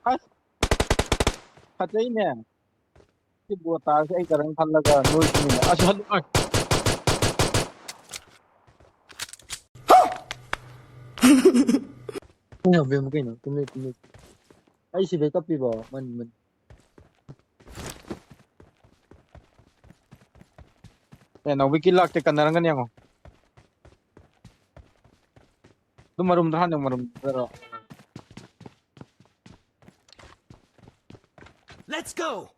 ꯑꯁ ꯐꯖꯩꯅꯦ ꯁꯤ ꯕꯣꯇꯥꯁꯦ ꯑꯩ ꯀꯔꯝ ꯈꯜꯂꯒ ꯅꯣꯏꯁꯤꯅꯤꯅꯦ ꯑꯁ ꯀꯩꯅꯣ ꯇꯨꯝꯃꯤ ꯑꯩ ꯁꯤꯗꯩ ꯇꯞꯄꯤꯕꯣ ꯅꯥꯎꯕꯤ ꯀꯤꯜ ꯂꯥꯛꯇꯦ ꯀꯟꯅꯔꯝꯒꯅꯤ ꯌꯦꯡꯉꯣ ꯑꯗꯨꯝ ꯃꯔꯨꯝꯗ ꯍꯥꯟꯅ ꯃꯔꯨꯝꯗꯔꯣ Let's go!